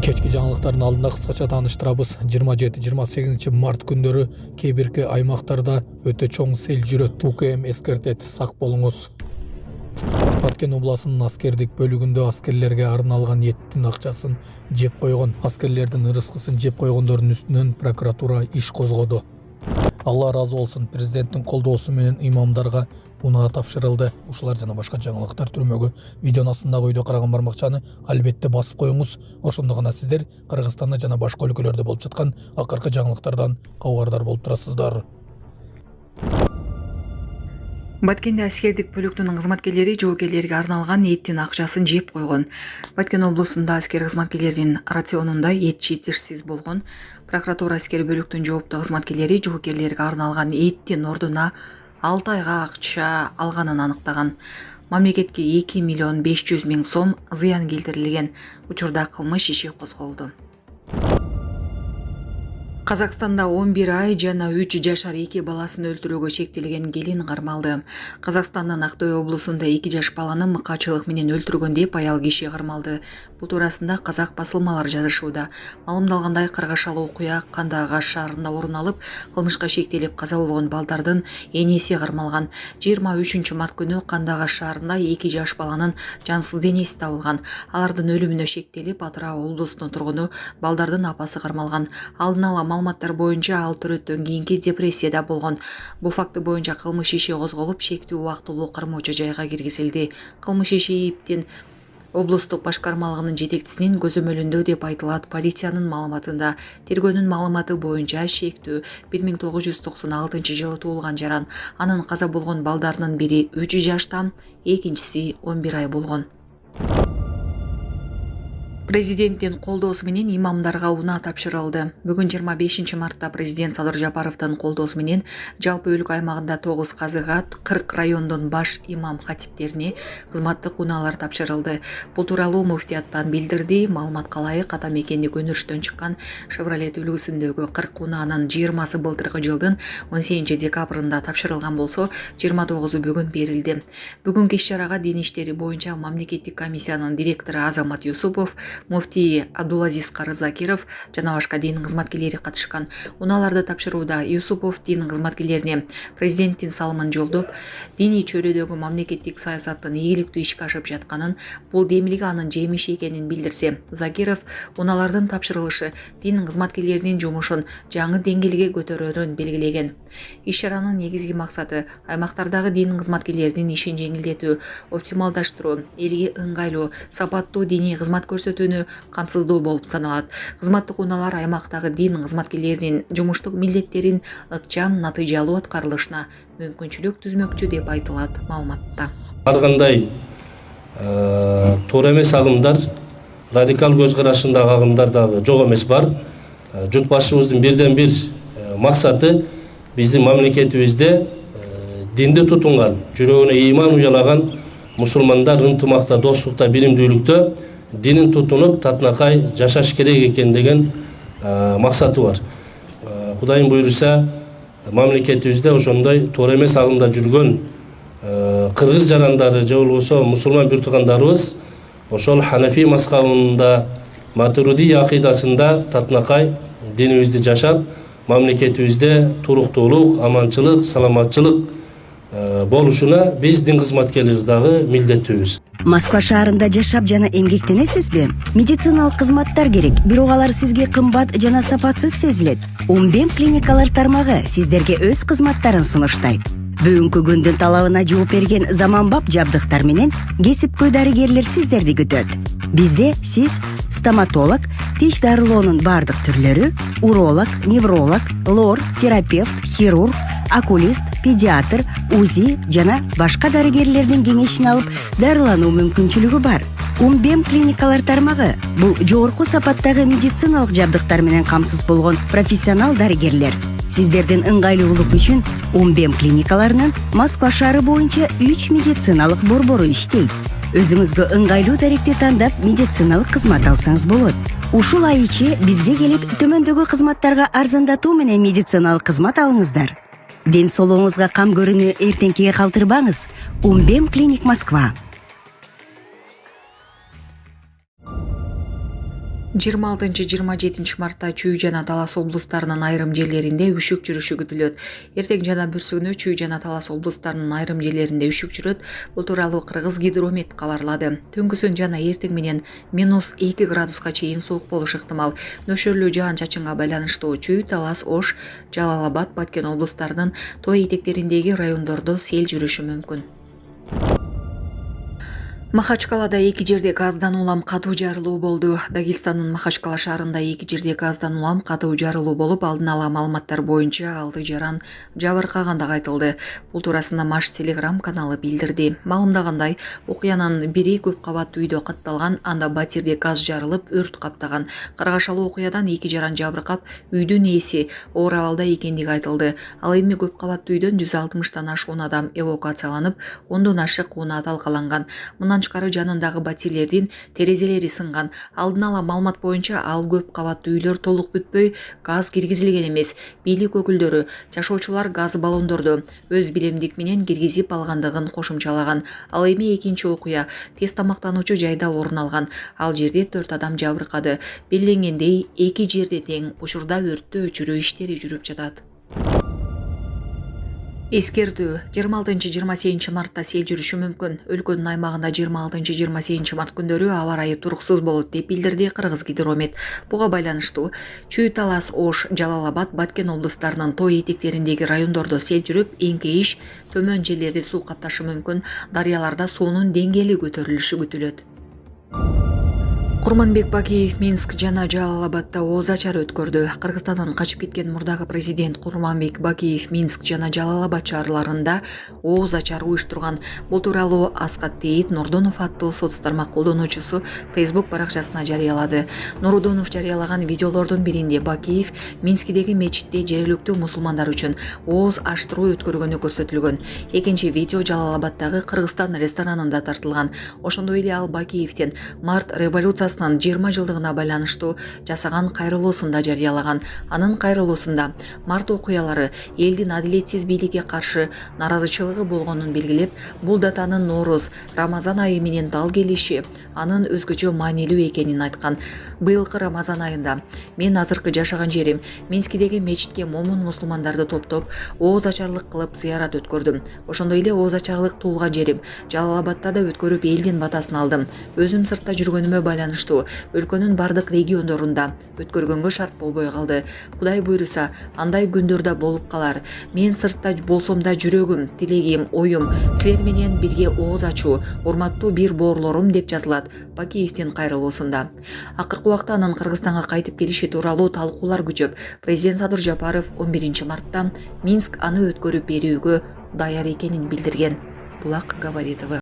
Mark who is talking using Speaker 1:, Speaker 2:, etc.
Speaker 1: Кечки жаңылыктардын алдында кыскача тааныштырабыз. 27-28 март күндөрү кээ бирки аймактарда өтө чоң сел жүрөт. УКМ эскертет, сак болуңуз. Баткен областынын аскердик бөлүгүндө аскерлерге арналган еттин акчасын жеп койгон, аскерлердин ырыскысын жеп койгондордун үстүнөн прокуратура иш козгоду. Алла разы болсун, президенттин колдоосу менен имамдарга унаа тапшырылды. Ушулар жана башка жаңылыктар түрмөгү видеонун астындагы үйдө караган бармакчаны албетте басып коюңуз. Ошондо гана сиздер Кыргызстанда жана башка өлкөлөрдө болуп жаткан акыркы жаңылыктардан кабардар болуп турасыздар.
Speaker 2: Баткенде аскердик бөлүктүн кызматкерлери жоокерлерге арналган эттин акчасын жеп койгон. Баткен облусунда аскер кызматкерлеринин рационунда эт жетишсиз болгон. Прокуратура аскер бөлүктүн жооптуу кызматкерлери жоокерлерге арналган эттин ордуна 6 айга акча алганын аныктаган. Мамлекетке 2 миллион 500 миң сом зыян келтирилген. Учурда кылмыш иши козголду. Казакстанда 11 ай жана 3 жашар 2 баласын өлтүрүүгө шектелген келин кармалды. Казакстандын Актой облусунда 2 жаш баланы мыкаачылык менен өлтүргөн деп аял киши кармалды. Бул туурасында казак басылмалар жазышууда. Маалымдалгандай, кыргашалуу окуя Кандагаш шаарында орун алып, кылмышка шектелип каза болгон балдардын энеси кармалган. 23 март күнү Кандагаш шаарында 2 жаш баланын жансыз энеси табылган. Алардын өлүмүнө шектелип, Атырау облусунун тургуну балдардын апасы кармалган. Алдын ала маалыматтар боюнча ал төрөттөн кийинки депрессияда болгон. Бул факты боюнча кылмыш иши козголуп, чектүү убактылуу кармоочу жайга киргизилди. Кылмыш иши Ийиптин облустук башкармалыгынын жетекчисинин көзөмөлүндө деп айтылат полициянын маалыматында. Тергөөнүн маалыматы боюнча шектүү 1996 жылы туулган жаран. Анын каза болгон балдарынын бири 3 жашта, экинчиси 11 ай болгон. Президенттин колдоосу менен имамдарга унаа тапшырылды. Бүгүн 25 мартта президент Садыр Жапаровдун колдоосу менен жалпы өлкө аймагында 9 казыга 40 райондун баш имам хатиптерине кызматтык унаалар тапшырылды. Бул тууралуу муфтияттан билдирди. Маалыматка ылайык, ата мекендик өнүрүштөн чыккан Chevrolet үлгүсүндөгү 40 унаанын 20сы былтыркы жылдын 18 декабрында тапшырылган болсо, 29-у бүгүн берилди. Бүгүнкү иш-чарага дин иштери боюнча мамлекеттик комиссиянын директору Азамат Юсупов, муфтий Абдулазиз Кары Закиров жана башка дин кызматкерлери катышкан. Унааларды тапшырууда Юсупов дин кызматкерлерине президенттин салымын жолдоп, диний чөйрөдөгү мамлекеттик саясаттын ийгиликтүү ишке ашып жатканын, бул демилги анын жемиши экенин билдирсе, Закиров унаалардын тапшырылышы дин кызматкерлеринин жумушун жаңы деңгээлге көтөрөрүн белгилеген. Иш-чаранын негизги максаты аймактардагы дин кызматкерлеринин ишин жеңилдетүү, оптималдаштыруу, элге ыңгайлуу, сапаттуу диний кызмат көрсөтүүнү камсыздоо болуп саналат. Кызматтык унаалар аймактагы дин кызматкерлеринин жумуштук милдеттерин ыкчам, натыйжалуу аткарылышына мүмкүнчүлүк түзмөкчү деп айтылат маалыматта.
Speaker 3: Ар кандай туура эмес агымдар, радикал көз карашындагы агымдар дагы жок эмес бар. Журт башчыбыздын бирден бир максаты биздин мамлекетибизде динди тутунган, жүрөгүнө ыйман уялаган мусулмандар ынтымакта, достукта, биримдүүлүктө динин тутунуп татынакай жашаш керек экен деген максаты бар. Кудайым буйруса, мамлекетибизде ошондой туура эмес агымда жүргөн кыргыз жарандары же болбосо мусулман бир туугандарыбыз ошол Ханафи мазхабында, Матуриди акыйдасында татынакай динибизди жашап, мамлекетибизде туруктуулук, аманчылык, саламатчылык болушуна биз дин кызматкерлери дагы милдеттүүбүз.
Speaker 4: Москва шаарында жашап жана эмгектенесизби? Медициналык кызматтар керек, бирок алар сизге кымбат жана сапатсыз сезилет. Умбем клиникалар тармагы сиздерге өз кызматтарын сунуштайт. Бүгүнкү күндүн талабына жооп берген заманбап жабдыктар менен кесипкөй дарыгерлер сиздерди күтөт. Бизде сиз стоматолог, тиш дарылоонун бардык түрлөрү, уролог, невролог, лор, терапевт, хирург, окулист, педиатр, УЗИ жана башка дарыгерлердин кеңешин алып дарылануу мүмкүнчүлүгү бар. Умбем клиникалар тармагы бул жогорку сапаттагы медициналык жабдыктар менен камсыз болгон профессионал дарыгерлер. Сиздердин ыңгайлуулук үчүн Умбем клиникаларынын Москва шаары боюнча 3 медициналык борбору иштейт. Өзүңүзгө ыңгайлуу даректи тандап медициналык кызмат алсаңыз болот. Ушул ай ичи бизге келип төмөндөгү кызматтарга арзандатуу менен медициналык кызмат алыңыздар. Ден соолугуңузга кам көрүүнү эртеңкиге калтырбаңыз. Умбем клиник Москва.
Speaker 2: 26-27 мартта Чүй жана Талас облустарынын айрым жерлеринде үшүк жүрүшү күтүлөт. Эртең жана бүрсүгүнү Чүй жана Талас облустарынын айрым жерлеринде үшүк жүрөт. Бул тууралуу Кыргыз гидромет кабарлады. Түнкүсүн жана эртең менен -2 градуска чейин суук болушу ыктымал. Нөшөрлүү жаан-чачынга байланыштуу Чүй, Талас, Ош, Жалал-Абад, Баткен облустарынын тоо этектериндеги райондордо сел жүрүшү мүмкүн. Махачкалада 2 жерде газдан улам катуу жарылуу болду. Дагестандын Махачкала шаарында 2 жерде газдан улам катуу жарылуу болуп, алдын ала маалыматтар боюнча 6 жаран жабыркагандыгы айтылды. Бул туурасында Маш Телеграм каналы билдирди. Маалымдагандай, окуянын бири көп кабаттуу үйдө катталган, анда батирде газ жарылып, өрт каптаган. Каргашалуу окуядан 2 жаран жабыркап, үйдүн ээси оор абалда экендиги айтылды. Ал эми көп кабаттуу үйдөн 160тан ашуун адам эвакуацияланып, 10дон ашык унаа талкаланган. Тышкары жанындагы батирлердин терезелери сынган. Алдын ала маалымат боюнча ал көп кабаттуу үйлөр толук бүтпөй, газ киргизилген эмес. Бийлик өкүлдөрү жашоочулар газ баллондорду өз билемдик менен киргизип алгандыгын кошумчалаган. Ал эми экинчи окуя тез тамактануучу жайда орун алган. Ал жерде 4 адам жабыркады. Белгиленгендей, 2 жерде тең учурда өрттү өчүрүү иштери жүрүп жатат. Эскертүү: 26-28 мартта сел жүрүшү мүмкүн. Өлкөнүн аймагында 26-28 март күндөрү аба ырайы туруксуз болот деп билдирди Кыргыз гидромет. Буга байланыштуу Чүй, Талас, Ош, Жалал-Абад, Баткен облустарынын тоо этектериндеги райондордо сел жүрүп, эңкейиш, төмөн жерлерди суу капташы мүмкүн. Дарыяларда суунун деңгээли көтөрүлүшү күтүлөт. Курманбек Бакиев Минск жана Жалал-Абадда ооз ачар өткөрдү. Кыргызстандан качып кеткен мурдагы президент Курманбек Бакиев Минск жана Жалал-Абад шаарларында ооз ачар уюштурган. Бул тууралуу Аскат Тейит Нурдонов аттуу соц тармак колдонуучусу Facebook баракчасына жарыялады. Нурдонов жарыялаган видеолордун биринде Бакиев Минскидеги мечитте жергиликтүү мусулмандар үчүн ооз аштыруу өткөргөнү көрсөтүлгөн. Экинчи видео Жалал-Абаддагы Кыргызстан ресторанында тартылган. Ошондой эле ал Бакиевдин март революциясынын 20 жылдыгына байланыштуу жасаган кайрылуусунда жарыялаган. Анын кайрылуусунда март окуялары элдин адилетсиз бийликке каршы наразычылыгы болгонун белгилеп, бул датанын Норуз, Рамазан айы менен дал келиши анын өзгөчө маанилүү экенин айткан. Быйылкы Рамазан айында мен азыркы жашаган жерим Минскидеги мечитке момун мусулмандарды топтоп, ооз ачарлык кылып зыярат өткөрдүм. Ошондой эле ооз ачарлык туулган жерим Жалал-Абадта да өткөрүп элдин батасын алдым. Өзүм сыртта жүргөнүмө байланыштуу өлкөнүн бардык региондорунда өткөргөнгө шарт болбой калды. Кудай буйруса, андай күндөр да болуп калар. Мен сыртта болсом да жүрөгүм, тилегим, оюм силер менен бирге ооз ачуу, урматтуу бир боорлорум деп жазылат Бакиевдин кайрылуусунда. Акыркы убакта анын Кыргызстанга кайтып келиши тууралуу талкуулар күчөп, президент Садыр Жапаров 11 мартта Минск аны өткөрүп берүүгө даяр экенин билдирген. Булак Габаритова.